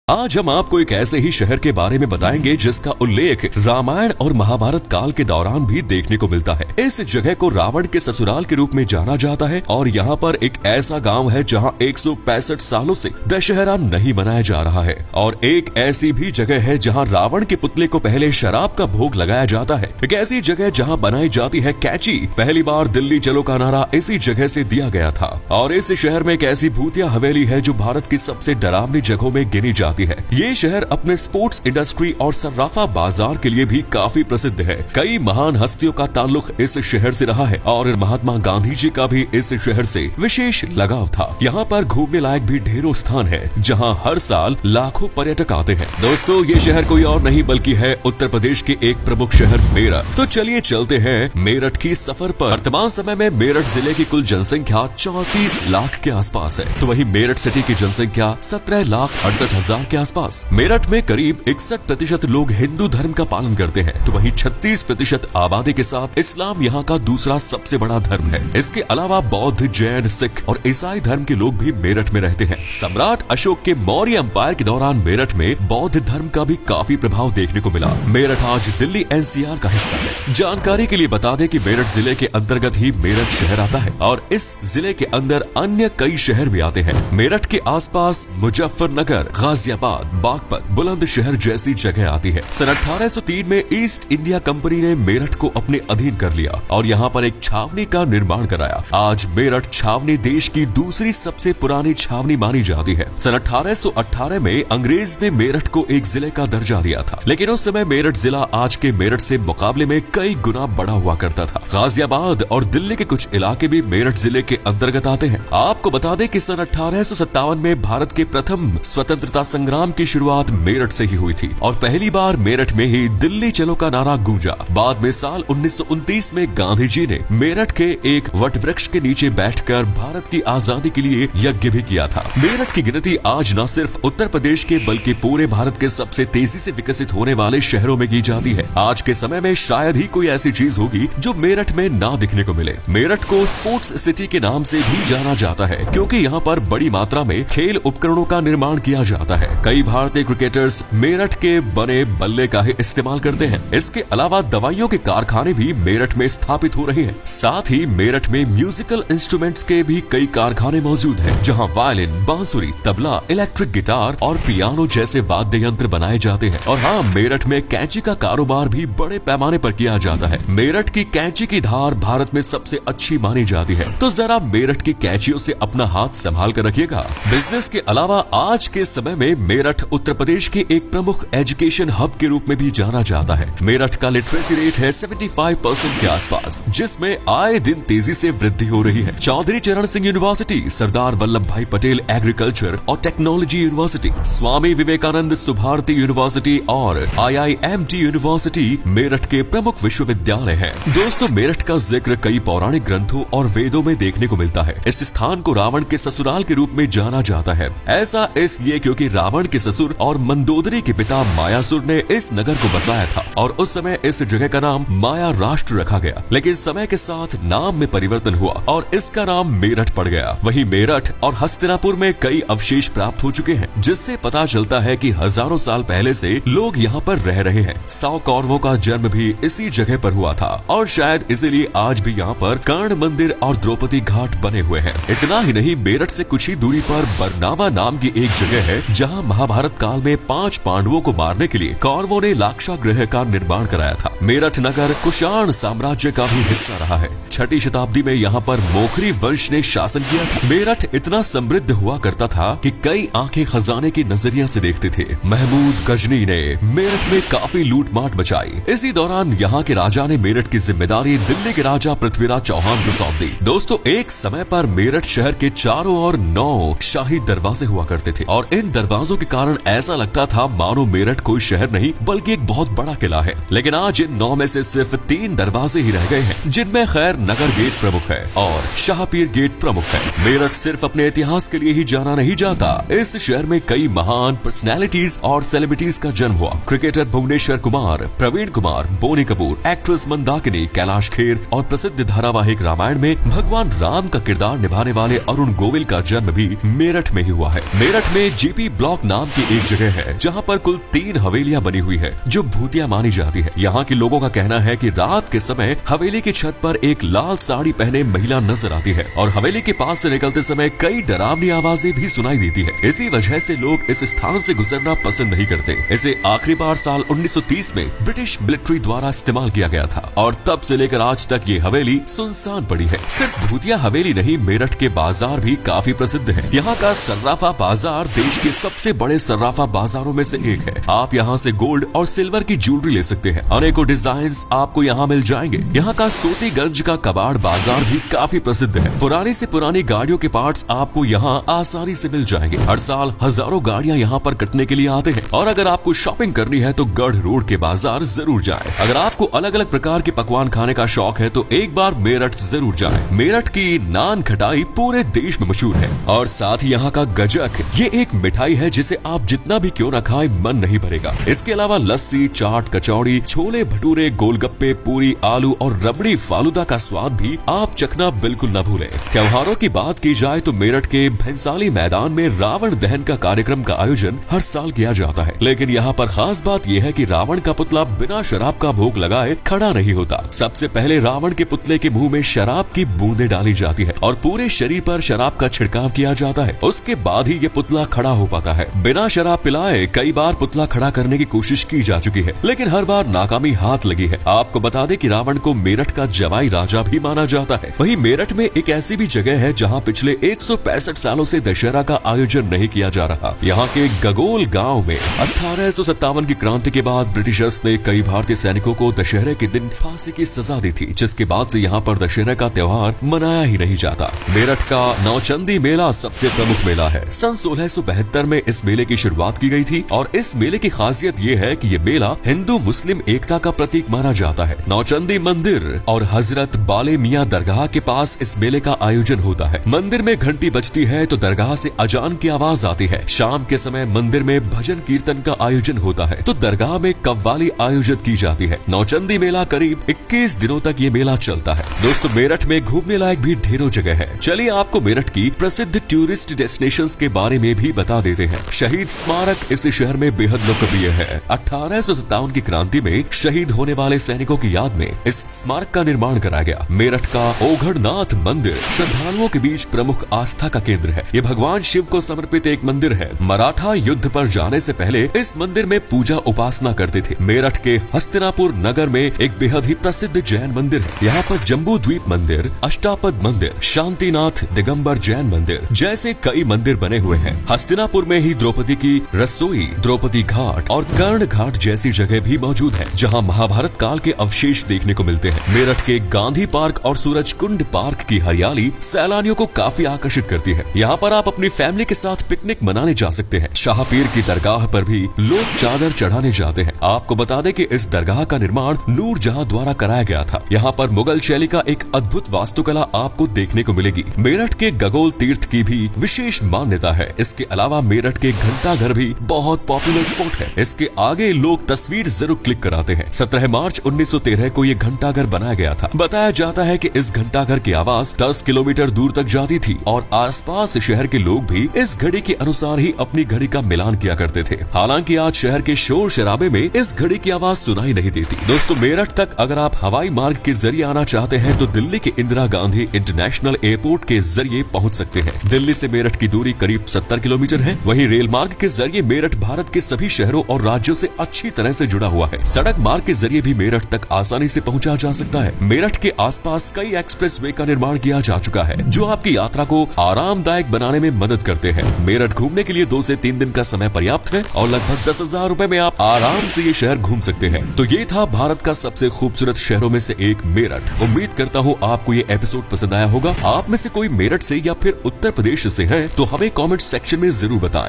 आज हम आपको एक ऐसे ही शहर के बारे में बताएंगे जिसका उल्लेख रामायण और महाभारत काल के दौरान भी देखने को मिलता है। इस जगह को रावण के ससुराल के रूप में जाना जाता है और यहाँ पर एक ऐसा गांव है जहाँ 165 सालों से दशहरा नहीं मनाया जा रहा है। और एक ऐसी भी जगह है जहाँ रावण के पुतले को पहले शराब का भोग लगाया जाता है। एक ऐसी जगह जहाँ बनाई जाती है कैची। पहली बार दिल्ली चलो का नारा इसी जगह से दिया गया था। और इस शहर में एक ऐसी भूतिया हवेली है जो भारत की सबसे डरावनी जगहों में गिनी जाती है। ये शहर अपने स्पोर्ट्स इंडस्ट्री और सर्राफा बाजार के लिए भी काफी प्रसिद्ध है। कई महान हस्तियों का ताल्लुक इस शहर से रहा है और महात्मा गांधी जी का भी इस शहर से विशेष लगाव था। यहाँ पर घूमने लायक भी ढेरों स्थान है जहाँ हर साल लाखों पर्यटक आते हैं। दोस्तों, ये शहर कोई और नहीं बल्कि है उत्तर प्रदेश के एक प्रमुख शहर मेरठ। तो चलिए चलते हैं मेरठ की सफर पर। वर्तमान समय में मेरठ जिले की कुल जनसंख्या 34 लाख के आसपास है, तो वहीं मेरठ सिटी की जनसंख्या 17,68,000 के आसपास। मेरठ में करीब 61% लोग हिंदू धर्म का पालन करते हैं, तो वहीं 36% आबादी के साथ इस्लाम यहाँ का दूसरा सबसे बड़ा धर्म है। इसके अलावा बौद्ध, जैन, सिख और ईसाई धर्म के लोग भी मेरठ में रहते हैं। सम्राट अशोक के मौर्य एम्पायर के दौरान मेरठ में बौद्ध धर्म का भी काफी प्रभाव देखने को मिला। मेरठ आज दिल्ली एनसीआर का हिस्सा है। जानकारी के लिए बता दें कि मेरठ जिले के अंतर्गत ही मेरठ शहर आता है और इस जिले के अंदर अन्य कई शहर भी आते हैं। मेरठ के आसपास मुजफ्फरनगर, गाजियाबाद, बागपत, बुलंदशहर जैसी जगह आती है। सन 1803 में ईस्ट इंडिया कंपनी ने मेरठ को अपने अधीन कर लिया और यहाँ पर एक छावनी का निर्माण कराया। आज मेरठ छावनी देश की दूसरी सबसे पुरानी छावनी मानी जाती है। सन 1818 में अंग्रेज ने मेरठ को एक जिले का दर्जा दिया था, लेकिन उस समय मेरठ जिला आज के मेरठ से मुकाबले में कई गुना बड़ा हुआ करता था। गाजियाबाद और दिल्ली के कुछ इलाके भी मेरठ जिले के अंतर्गत आते हैं। आपको बता दें कि सन 1857 में भारत के प्रथम स्वतंत्रता संग्राम की शुरुआत मेरठ से ही हुई थी और पहली बार मेरठ में ही दिल्ली चलो का नारा गूंजा। बाद में साल 1929 में गांधी जी ने मेरठ के एक वटवृक्ष के नीचे बैठकर भारत की आजादी के लिए यज्ञ भी किया था। मेरठ की गिनती आज न सिर्फ उत्तर प्रदेश के बल्कि पूरे भारत के सबसे तेजी से विकसित होने वाले शहरों में की जाती है। आज के समय में शायद ही कोई ऐसी चीज होगी जो मेरठ में ना दिखने को मिले। मेरठ को स्पोर्ट्स सिटी के नाम से भी जाना जाता है क्योंकि यहाँ पर बड़ी मात्रा में खेल उपकरणों का निर्माण किया जाता है। कई भारतीय क्रिकेटर्स मेरठ के बने बल्ले का ही इस्तेमाल करते हैं। इसके अलावा दवाइयों के कारखाने भी मेरठ में स्थापित हो रहे हैं। साथ ही मेरठ में म्यूजिकल इंस्ट्रूमेंट्स के भी कई कारखाने मौजूद हैं, जहां वायलिन, बांसुरी, तबला, इलेक्ट्रिक गिटार और पियानो जैसे वाद्य यंत्र बनाए जाते हैं। और हाँ, मेरठ में कैंची का कारोबार भी बड़े पैमाने पर किया जाता है। मेरठ की कैंची की धार भारत में सबसे अच्छी मानी जाती है, तो जरा मेरठ की कैंचियों से अपना हाथ संभाल कर रखिएगा। बिजनेस के अलावा आज के समय में मेरठ उत्तर प्रदेश के एक प्रमुख एजुकेशन हब के रूप में भी जाना जाता है। मेरठ का लिटरेसी रेट है 75% के आसपास, जिसमें आए दिन तेजी से वृद्धि हो रही है। चौधरी चरण सिंह यूनिवर्सिटी, सरदार वल्लभ भाई पटेल एग्रीकल्चर और technology university, Swami Vivekananda Subharti university और IIMT यूनिवर्सिटी मेरठ के प्रमुख विश्वविद्यालय हैं। दोस्तों, मेरठ का जिक्र कई पौराणिक ग्रंथों और वेदों में देखने को मिलता है। इस स्थान को रावण के ससुराल के रूप में जाना जाता है। ऐसा इसलिए क्योंकि रावण के ससुर और मंदोदरी के पिता मायासुर ने इस नगर को बसाया था और उस समय इस जगह का नाम माया राष्ट्र रखा गया। लेकिन समय के साथ नाम में परिवर्तन हुआ और इसका नाम मेरठ पड़ गया। वहीं मेरठ और हस्तिनापुर में कई अवशेष प्राप्त हो चुके हैं, जिससे पता चलता है कि हजारों साल पहले से लोग यहाँ पर रह रहे हैं। 100 कौरवों का जन्म भी इसी जगह पर हुआ था और शायद इसीलिए आज भी यहाँ पर कर्ण मंदिर और द्रौपदी घाट बने हुए हैं। इतना ही नहीं, मेरठ से कुछ ही दूरी पर बरनावा नाम की एक जगह है जहाँ महाभारत काल में 5 पांडवों को मारने के लिए कौरवों ने लाक्षागृह का निर्माण कराया था। मेरठ नगर कुषाण साम्राज्य का भी हिस्सा रहा है। 6वीं शताब्दी में यहाँ पर मोखरी वंश ने शासन किया था। मेरठ इतना समृद्ध हुआ करता था कि कई आंखें खजाने की नजरिया से देखते थे। महमूद गजनी ने मेरठ में काफी लूटमाट मचाई। इसी दौरान यहाँ के राजा ने मेरठ की जिम्मेदारी दिल्ली के राजा पृथ्वीराज चौहान को सौंप दी। दोस्तों, एक समय पर मेरठ शहर के चारों ओर 9 शाही दरवाजे हुआ करते थे और इन दरवाजों के कारण ऐसा लगता था मानो मेरठ कोई शहर नहीं बल्कि एक बहुत बड़ा किला है। लेकिन आज इन 9 में से सिर्फ 3 दरवाजे ही रह गए हैं, जिनमें खैर नगर गेट प्रमुख है और शाहपीर गेट प्रमुख है। मेरठ सिर्फ अपने इतिहास के लिए ही जाना नहीं जाता। इस शहर में कई महान पर्सनैलिटीज और सेलिब्रिटीज का जन्म हुआ। क्रिकेटर भुवनेश्वर कुमार, प्रवीण कुमार, बोनी कपूर, एक्ट्रेस मंदाकिनी, कैलाश खेर और प्रसिद्ध धारावाहिक रामायण में भगवान राम का किरदार निभाने वाले अरुण गोविल का जन्म भी मेरठ में ही हुआ है। मेरठ में जीपी ब्लॉक चौक नाम की एक जगह है जहाँ पर कुल 3 हवेलियां बनी हुई है जो भूतिया मानी जाती है। यहाँ के लोगों का कहना है कि रात के समय हवेली की छत पर एक लाल साड़ी पहने महिला नजर आती है और हवेली के पास से निकलते समय कई डरावनी आवाजें भी सुनाई देती है। इसी वजह से लोग इस स्थान से गुजरना पसंद नहीं करते। इसे आखिरी बार साल 1930 में ब्रिटिश मिलिट्री द्वारा इस्तेमाल किया गया था और तब से लेकर आज तक ये हवेली सुनसान पड़ी है। सिर्फ भूतिया हवेली नहीं, मेरठ के बाजार भी काफी प्रसिद्ध है। यहाँ का सर्राफा बाजार देश के सबसे बड़े सर्राफा बाजारों में से एक है। आप यहाँ से गोल्ड और सिल्वर की ज्वेलरी ले सकते हैं। अनेकों डिजाइन्स आपको यहाँ मिल जाएंगे। यहाँ का सोतीगंज का कबाड़ बाजार भी काफी प्रसिद्ध है। पुरानी से पुरानी गाड़ियों के पार्ट्स आपको यहाँ आसानी से मिल जाएंगे। हर साल हजारों गाड़ियाँ यहाँ पर कटने के लिए आते हैं। और अगर आपको शॉपिंग करनी है तो गढ़ रोड के बाजार जरूर जाएं। अगर आपको अलग अलग प्रकार के पकवान खाने का शौक है तो एक बार मेरठ जरूर जाएं। मेरठ की नान खटाई पूरे देश में मशहूर है और साथ ही यहाँ का गजक, ये एक मिठाई है जिसे आप जितना भी क्यों न खाए मन नहीं भरेगा। इसके अलावा लस्सी, चाट, कचौड़ी, छोले भटूरे, गोलगप्पे, पूरी, आलू और रबड़ी फालूदा का स्वाद भी आप चखना बिल्कुल न भूलें। त्योहारों की बात की जाए तो मेरठ के भैंसाली मैदान में रावण दहन का कार्यक्रम का आयोजन हर साल किया जाता है। लेकिन यहाँ पर खास बात यह है कि रावण का पुतला बिना शराब का भोग लगाए खड़ा नहीं होता। सबसे पहले रावण के पुतले के मुंह में शराब की बूंदें डाली जाती है और पूरे शरीर पर शराब का छिड़काव किया जाता है। उसके बाद ही ये पुतला खड़ा हो पाता है। बिना शराब पिलाए कई बार पुतला खड़ा करने की कोशिश की जा चुकी है, लेकिन हर बार नाकामी हाथ लगी है। आपको बता दें कि रावण को मेरठ का जवाई राजा भी माना जाता है। वहीं मेरठ में एक ऐसी भी जगह है जहां पिछले 165 सालों से दशहरा का आयोजन नहीं किया जा रहा। यहाँ के गगोल गाँव में 1857 की क्रांति के बाद ब्रिटिशर्स ने कई भारतीय सैनिकों को दशहरे के दिन फांसी की सजा दी थी, जिसके बाद से यहाँ पर दशहरा का त्योहार मनाया ही नहीं जाता। मेरठ का नौचंदी मेला सबसे प्रमुख मेला है। सन 1672 में इस मेले की शुरुआत की गई थी और इस मेले की खासियत ये है कि ये मेला हिंदू मुस्लिम एकता का प्रतीक माना जाता है। नौचंदी मंदिर और हजरत बाले मियां दरगाह के पास इस मेले का आयोजन होता है। मंदिर में घंटी बजती है तो दरगाह से अजान की आवाज आती है। शाम के समय मंदिर में भजन कीर्तन का आयोजन होता है तो दरगाह में कव्वाली आयोजित की जाती है। नौचंदी मेला करीब 21 दिनों तक ये मेला चलता है। दोस्तों, मेरठ में घूमने लायक भी ढेरों जगह है। चलिए आपको मेरठ की प्रसिद्ध टूरिस्ट डेस्टिनेशंस के बारे में भी बता देते हैं। शहीद स्मारक इस शहर में बेहद लोकप्रिय है। 1857 की क्रांति में शहीद होने वाले सैनिकों की याद में इस स्मारक का निर्माण कराया गया। मेरठ का ओघड़नाथ मंदिर श्रद्धालुओं के बीच प्रमुख आस्था का केंद्र है। ये भगवान शिव को समर्पित एक मंदिर है। मराठा युद्ध पर जाने से पहले इस मंदिर में पूजा उपासना करते थे। मेरठ के हस्तिनापुर नगर में एक बेहद ही प्रसिद्ध जैन मंदिर है। यहाँ पर जम्बू द्वीप मंदिर, अष्टापद मंदिर, शांतिनाथ दिगंबर जैन मंदिर जैसे कई मंदिर बने हुए हैं। हस्तिनापुर में ही द्रौपदी की रसोई, द्रौपदी घाट और कर्ण घाट जैसी जगह भी मौजूद है, जहाँ महाभारत काल के अवशेष देखने को मिलते हैं। मेरठ के गांधी पार्क और सूरज कुंड पार्क की हरियाली सैलानियों को काफी आकर्षित करती है। यहाँ पर आप अपनी फैमिली के साथ पिकनिक मनाने जा सकते हैं। शाहपीर की दरगाह पर भी लोग चादर चढ़ाने जाते हैं। आपको बता दें कि इस दरगाह का निर्माण नूरजहां द्वारा कराया गया था। यहाँ पर मुगल शैली का एक अद्भुत वास्तुकला आपको देखने को मिलेगी। मेरठ के गगोल तीर्थ की भी विशेष मान्यता है। इसके अलावा मेरठ के घंटाघर भी बहुत पॉपुलर स्पॉट है। इसके आगे लोग तस्वीर जरूर क्लिक कराते हैं। 17 मार्च 1913 को ये घंटाघर बनाया गया था। बताया जाता है कि इस घंटाघर की आवाज 10 किलोमीटर दूर तक जाती थी और आसपास शहर के लोग भी इस घड़ी के अनुसार ही अपनी घड़ी का मिलान किया करते थे। हालांकि आज शहर के शोर शराबे में इस घड़ी की आवाज सुनाई नहीं देती। दोस्तों, मेरठ तक अगर आप हवाई मार्ग के जरिए आना चाहते हैं तो दिल्ली के इंदिरा गांधी इंटरनेशनल एयरपोर्ट के जरिए पहुंच सकते हैं। दिल्ली से मेरठ की दूरी करीब 70 किलोमीटर है। वहीं रेल मार्ग के जरिए मेरठ भारत के सभी शहरों और राज्यों से अच्छी तरह से जुड़ा हुआ है। सड़क मार्ग के जरिए भी मेरठ तक आसानी से पहुंचा जा सकता है। मेरठ के आसपास कई एक्सप्रेसवे का निर्माण किया जा चुका है जो आपकी यात्रा को आरामदायक बनाने में मदद करते हैं। मेरठ घूमने के लिए 2 से 3 दिन का समय पर्याप्त है और लगभग 10,000 रुपए में आप आराम से ये शहर घूम सकते हैं। तो ये था भारत का सबसे खूबसूरत शहरों में से एक मेरठ। उम्मीद करता हूँ आपको ये एपिसोड पसंद आया होगा। आप में से कोई मेरठ से या फिर उत्तर प्रदेश से है तो हमें कमेंट सेक्शन में जरूर बताएं।